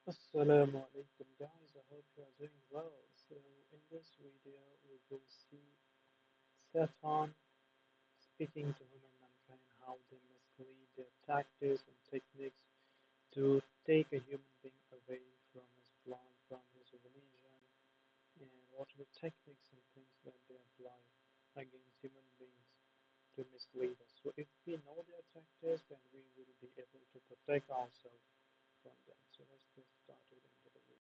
Assalamu alaikum guys, I hope you are doing well. So in this video we will see Satan speaking to human mankind, how they mislead their tactics and techniques to take a human being away from his plan, from his religion, and what are the techniques and things that they apply against human beings to mislead us. So if we know their tactics, then we will be able to protect ourselves from them. So let's get started into the video.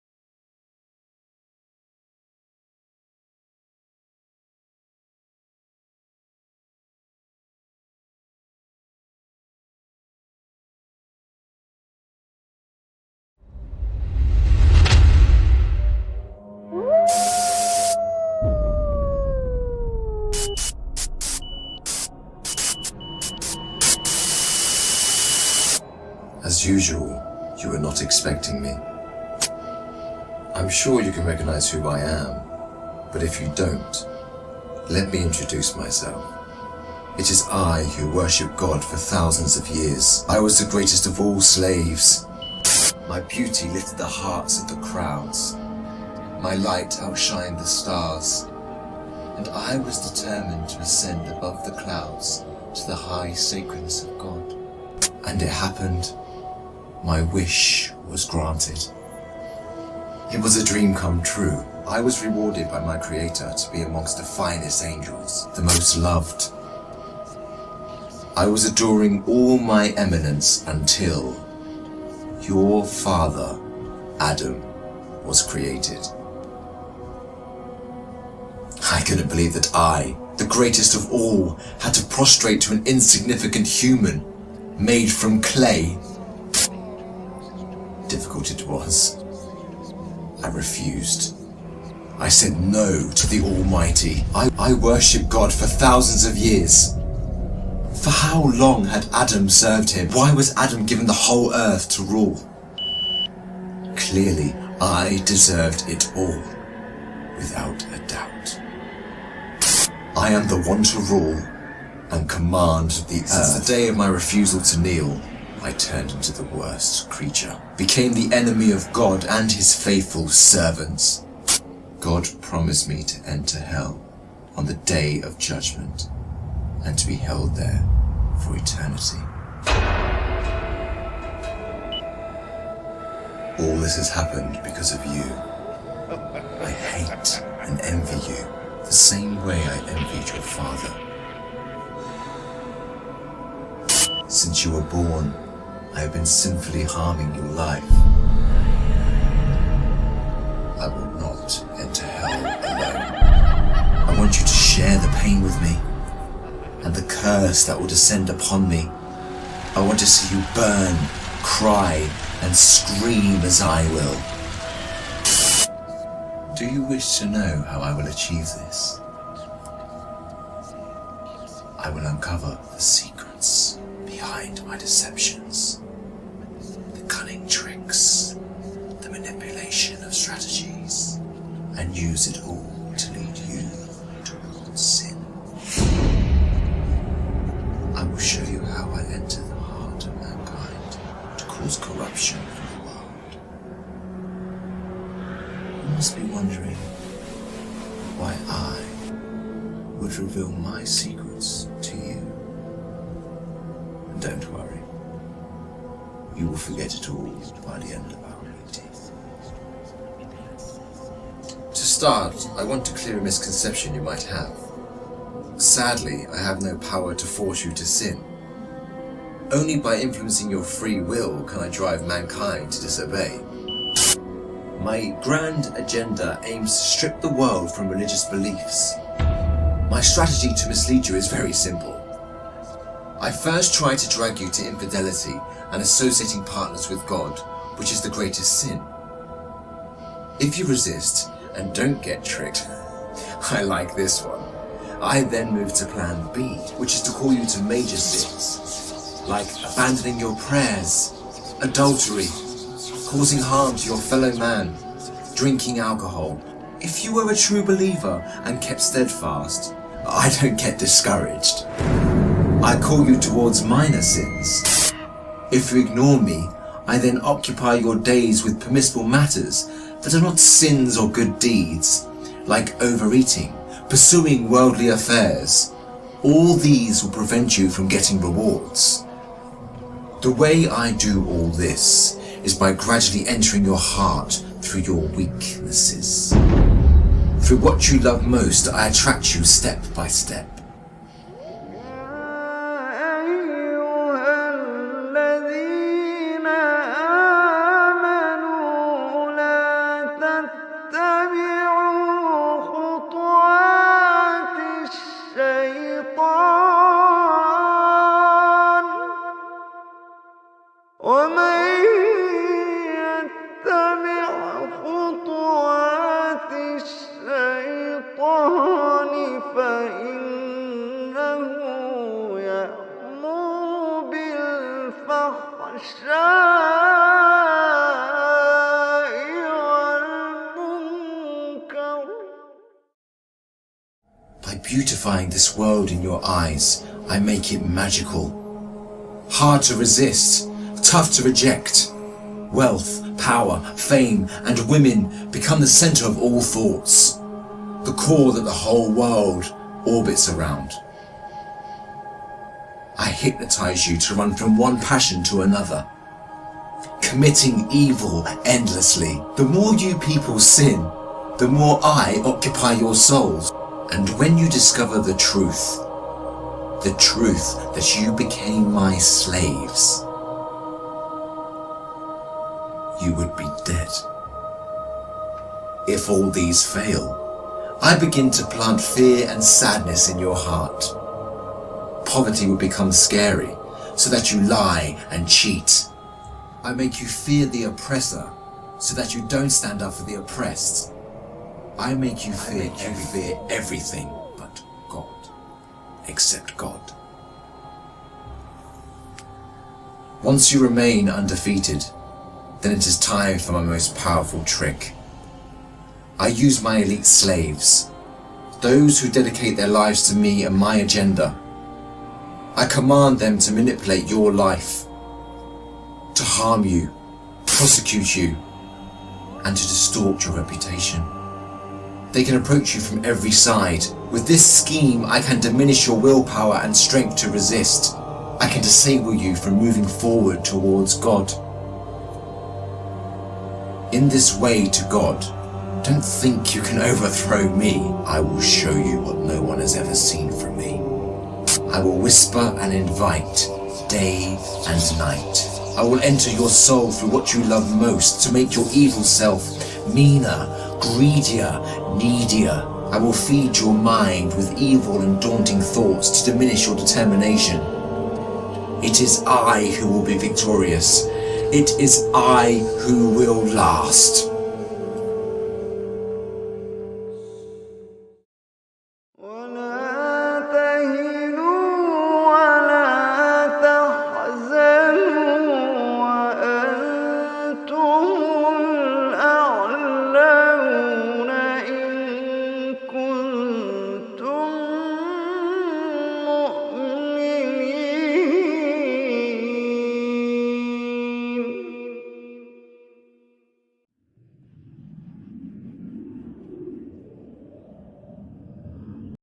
As usual, you were not expecting me. I'm sure you can recognize who I am, but if you don't, let me introduce myself. It is I who worship God for thousands of years. I was the greatest of all slaves. My beauty lifted the hearts of the crowds. My light outshined the stars. And I was determined to ascend above the clouds to the high sacredness of God. And it happened. My wish was granted. It was a dream come true. I was rewarded by my Creator to be amongst the finest angels, the most loved. I was adoring all my eminence until your father, Adam, was created. I couldn't believe that I, the greatest of all, had to prostrate to an insignificant human made from clay. Difficult it was. I refused. I said no to the Almighty. I worshipped God for thousands of years. For how long had Adam served him? Why was Adam given the whole earth to rule? Clearly, I deserved it all, without a doubt. I am the one to rule and command the earth. Since the day of my refusal to kneel, I turned into the worst creature, became the enemy of God and his faithful servants. God promised me to enter hell on the day of judgment and to be held there for eternity. All this has happened because of you. I hate and envy you the same way I envied your father. Since you were born, I have been sinfully harming your life. I will not enter hell alone. I want you to share the pain with me and the curse that will descend upon me. I want to see you burn, cry, and scream as I will. Do you wish to know how I will achieve this? I will uncover the secrets behind my deceptions, the cunning tricks, the manipulation of strategies, and use it all to lead you towards sin. I will show you how I enter the heart of mankind to cause corruption in the world. You must be wondering why I would reveal my secrets to you. Don't worry, you will forget it all by the end of our meeting. To start, I want to clear a misconception you might have. Sadly, I have no power to force you to sin. Only by influencing your free will can I drive mankind to disobey. My grand agenda aims to strip the world from religious beliefs. My strategy to mislead you is very simple. I first try to drag you to infidelity and associating partners with God, which is the greatest sin. If you resist and don't get tricked, I like this one. I then move to plan B, which is to call you to major sins, like abandoning your prayers, adultery, causing harm to your fellow man, drinking alcohol. If you were a true believer and kept steadfast, I don't get discouraged. I call you towards minor sins. If you ignore me, I then occupy your days with permissible matters that are not sins or good deeds, like overeating, pursuing worldly affairs. All these will prevent you from getting rewards. The way I do all this is by gradually entering your heart through your weaknesses. Through what you love most, I attract you step by step. By beautifying this world in your eyes, I make it magical. Hard to resist, tough to reject. Wealth, power, fame, and women become the center of all thoughts, the core that the whole world orbits around. I hypnotize you to run from one passion to another, committing evil endlessly. The more you people sin, the more I occupy your souls. And when you discover the truth that you became my slaves, you would be dead. If all these fail, I begin to plant fear and sadness in your heart. Poverty will become scary, so that you lie and cheat. I make you fear the oppressor, so that you don't stand up for the oppressed. I make you fear everything but God, except God. Once you remain undefeated, then it is time for my most powerful trick. I use my elite slaves, those who dedicate their lives to me and my agenda. I command them to manipulate your life, to harm you, prosecute you, and to distort your reputation. They can approach you from every side. With this scheme, I can diminish your willpower and strength to resist. I can disable you from moving forward towards God. In this way to God, don't think you can overthrow me. I will show you what no one has ever seen from me. I will whisper and invite, day and night. I will enter your soul through what you love most to make your evil self meaner, greedier, needier. I will feed your mind with evil and daunting thoughts to diminish your determination. It is I who will be victorious. It is I who will last.